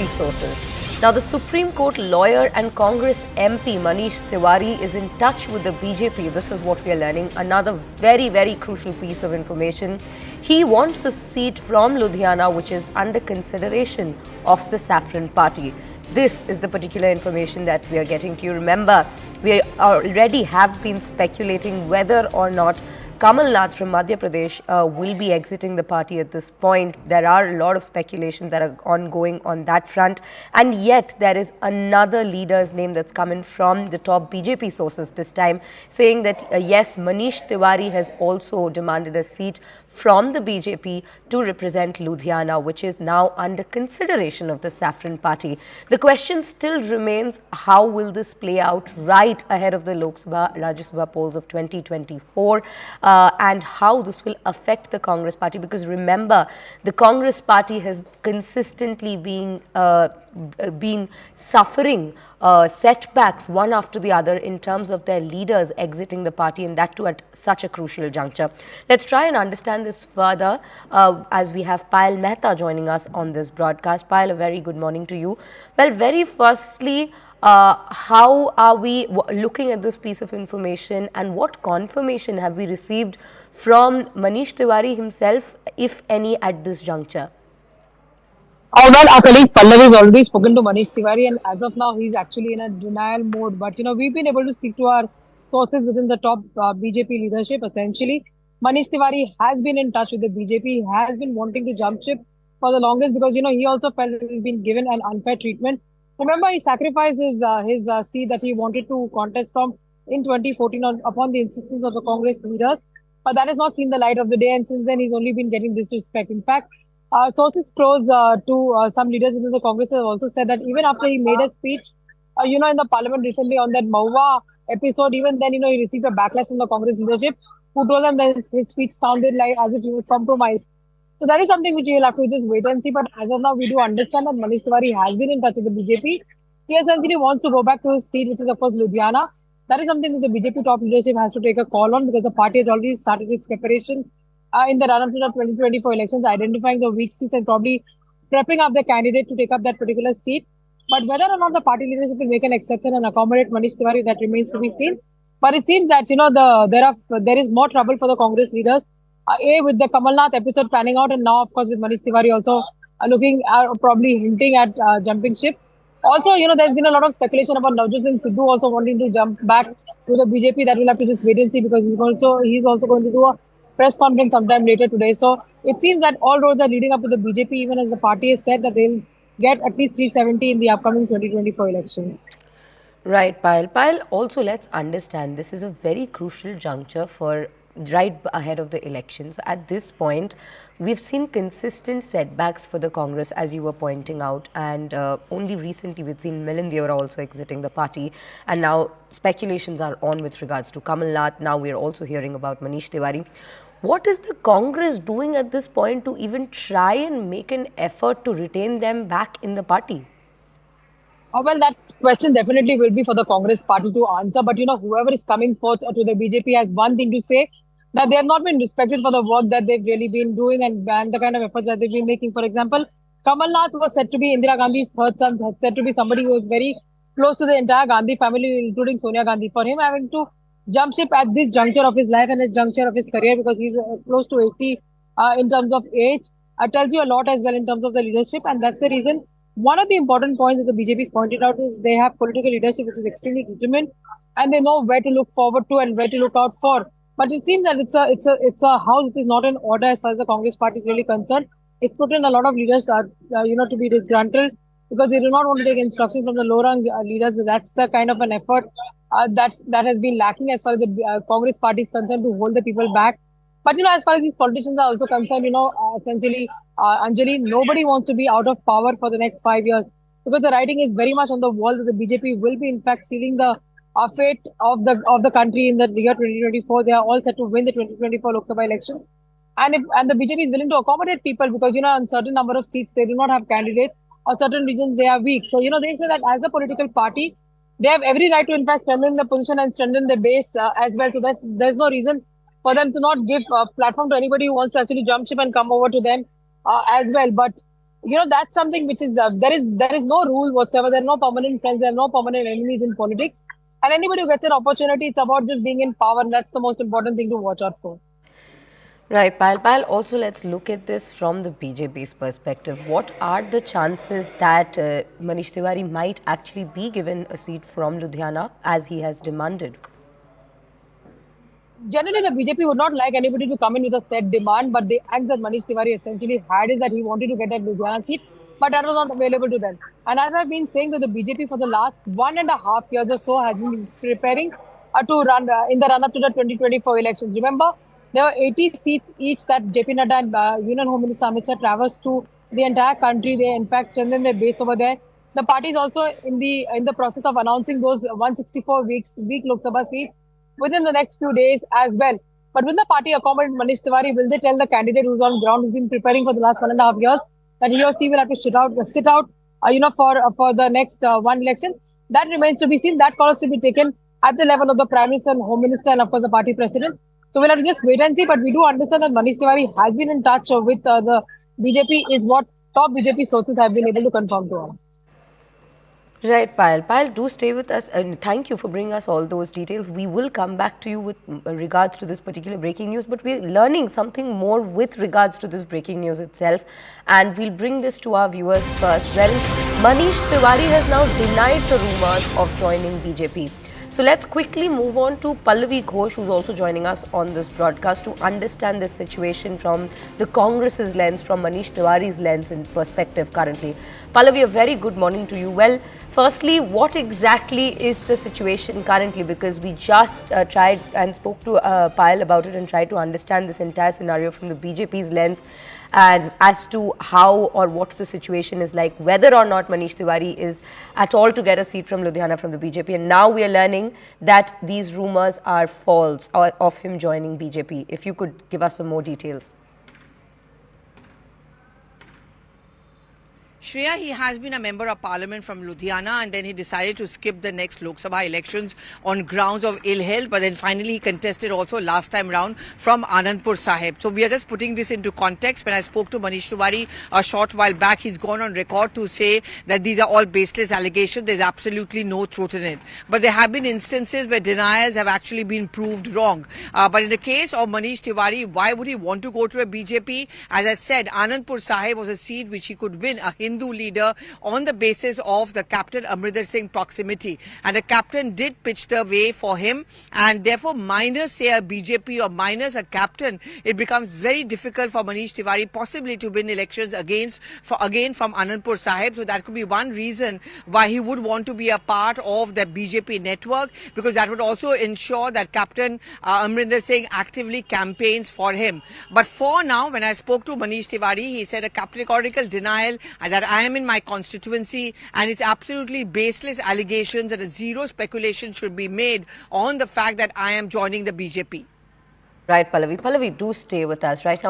sources. Now, the Supreme Court lawyer and Congress MP Manish Tewari is in touch with the BJP. This is what we are learning. Another very, very crucial piece of information. He wants a seat from Ludhiana, which is under consideration of the Saffron Party. This is the particular information that we are getting to you. Remember, we already have been speculating whether or not Kamal Nath from Madhya Pradesh will be exiting the party at this point. There are a lot of speculations that are ongoing on that front. And yet there is another leader's name that's coming from the top BJP sources this time, saying that yes, Manish Tewari has also demanded a seat from the BJP to represent Ludhiana, which is now under consideration of the Saffron Party. The question still remains, how will this play out right ahead of the Lok Sabha, Rajya Sabha polls of 2024, and how this will affect the Congress Party? Because remember, the Congress Party has consistently been suffering setbacks one after the other in terms of their leaders exiting the party, and that too at such a crucial juncture. Let's try and understand this further as we have Payal Mehta joining us on this broadcast. Payal, a very good morning to you. Well, very firstly, how are we looking at this piece of information, and what confirmation have we received from Manish Tewari himself, if any, at this juncture? Well, our colleague Pallavi has already spoken to Manish Tewari, and as of now, he's actually in a denial mode. But we've been able to speak to our sources within the top BJP leadership. Essentially, Manish Tewari has been in touch with the BJP. He has been wanting to jump ship for the longest because he also felt that he's been given an unfair treatment. Remember, he sacrificed his seat that he wanted to contest from in 2014 upon the insistence of the Congress leaders, but that has not seen the light of the day, and since then he's only been getting disrespect. In fact, sources close to some leaders within the Congress have also said that even after he made a speech, in the parliament recently on that Maua episode, even then, he received a backlash from the Congress leadership who told him that his speech sounded like as if he was compromised. So that is something which you'll have to just wait and see. But as of now, we do understand that Manish Tewari has been in touch with the BJP. He essentially wants to go back to his seat, which is, of course, Ludhiana. That is something that the BJP top leadership has to take a call on because the party has already started its preparation in the run-up to the 2024 elections, identifying the weak seats and probably prepping up the candidate to take up that particular seat. But whether or not the party leadership will make an exception and accommodate Manish Tewari, that remains to be seen. But it seems that there is more trouble for the Congress leaders. With the Kamal Nath episode panning out, and now of course with Manish Tewari also looking probably hinting at jumping ship. Also, there's been a lot of speculation about Navjot Singh Sidhu also wanting to jump back to the BJP. That we'll have to just wait and see because he's also going to do a press conference sometime later today. So it seems that all roads are leading up to the BJP, even as the party has said that they'll get at least 370 in the upcoming 2024 elections. Right, Payal. Payal, also let's understand this is a very crucial juncture for right ahead of the election. So at this point, we've seen consistent setbacks for the Congress, as you were pointing out, and only recently we've seen Milind Deora also exiting the party, and now speculations are on with regards to Kamal Nath. Now we're also hearing about Manish Tewari. What is the Congress doing at this point to even try and make an effort to retain them back in the party? Well, that question definitely will be for the Congress party to answer. But, whoever is coming forth to the BJP has one thing to say, that they have not been respected for the work that they've really been doing and the kind of efforts that they've been making. For example, Kamal Nath was said to be Indira Gandhi's third son, said to be somebody who was very close to the entire Gandhi family, including Sonia Gandhi. For him having to jump ship at this juncture of his life and this juncture of his career, because he's close to 80 in terms of age, tells you a lot as well in terms of the leadership. And that's the reason. One of the important points that the BJP has pointed out is they have political leadership which is extremely determined, and they know where to look forward to and where to look out for. But it seems that it's a house which is not in order as far as the Congress party is really concerned. It's put in a lot of leaders, to be disgruntled because they do not want to take instructions from the low-rung leaders. That's the kind of an effort that has been lacking as far as the Congress party is concerned to hold the people back. But, as far as these politicians are also concerned, essentially, Anjali, nobody wants to be out of power for the next 5 years because the writing is very much on the wall that the BJP will be, in fact, sealing the fate of the country in the year 2024. They are all set to win the 2024 Lok Sabha elections. And the BJP is willing to accommodate people because, on certain number of seats, they do not have candidates. On certain regions, they are weak. So, they say that as a political party, they have every right to, in fact, strengthen the position and strengthen the base as well. So there's no reason for them to not give a platform to anybody who wants to actually jump ship and come over to them as well. But That's something which is there is no rule whatsoever. There are no permanent friends. There are no permanent enemies in politics. And anybody who gets an opportunity, it's about just being in power, and that's the most important thing to watch out for. Right, Pal. Also, let's look at this from the BJP's perspective. What are the chances that Manish Tewari might actually be given a seat from Ludhiana as he has demanded? Generally, the BJP would not like anybody to come in with a set demand, but the act that Manish Tiwari essentially had is that he wanted to get a Ludhiana seat, but that was not available to them. And as I've been saying that the BJP for the last 1.5 years or so has been preparing to run in the run-up to the 2024 elections. Remember, there were 80 seats each that JP Nadda and Union Home Minister Amit Shah traversed to the entire country. They in fact strengthened their base over there. The party is also in the process of announcing those 164 week Lok Sabha seats within the next few days as well. But will the party accommodate Manish Tiwari? Will they tell the candidate who's on ground, who's been preparing for the last 1.5 years, that he or she will have to sit out, for the next one election? That remains to be seen. That call is to be taken at the level of the Prime Minister and Home Minister and of course the party president. So we'll have to just wait and see. But we do understand that Manish Tiwari has been in touch with the BJP, is what top BJP sources have been able to confirm to us. Right, Payal. Payal, do stay with us and thank you for bringing us all those details. We will come back to you with regards to this particular breaking news, but we're learning something more with regards to this breaking news itself, and we'll bring this to our viewers first. Well, Manish Tewari has now denied the rumours of joining BJP. So let's quickly move on to Pallavi Ghosh, who's also joining us on this broadcast to understand this situation from the Congress's lens, from Manish Tewari's lens and perspective currently. Pallavi, a very good morning to you. Well, firstly, what exactly is the situation currently? Because we just tried and spoke to Payal about it and tried to understand this entire scenario from the BJP's lens as to how or what the situation is like, whether or not Manish Tewari is at all to get a seat from Ludhiana from the BJP. And now we are learning that these rumours are false of him joining BJP. If you could give us some more details. Shreya, he has been a member of parliament from Ludhiana and then he decided to skip the next Lok Sabha elections on grounds of ill health, but then finally he contested also last time round from Anandpur Sahib. So we are just putting this into context. When I spoke to Manish Tewari a short while back, he's gone on record to say that these are all baseless allegations. There's absolutely no truth in it. But there have been instances where denials have actually been proved wrong. But in the case of Manish Tewari, why would he want to go to a BJP? As I said, Anandpur Sahib was a seat which he could win, a Hindu leader, on the basis of the Captain Amrinder Singh proximity. And the captain did pitch the way for him. And therefore, minus, say, a BJP or minus a captain, it becomes very difficult for Manish Tewari possibly to win elections again from Anandpur Sahib. So that could be one reason why he would want to be a part of the BJP network, because that would also ensure that Captain Amrinder Singh actively campaigns for him. But for now, when I spoke to Manish Tewari, he said a categorical denial that I am in my constituency and it's absolutely baseless allegations, that a zero speculation should be made on the fact that I am joining the BJP. Right, Pallavi. Pallavi, do stay with us right now.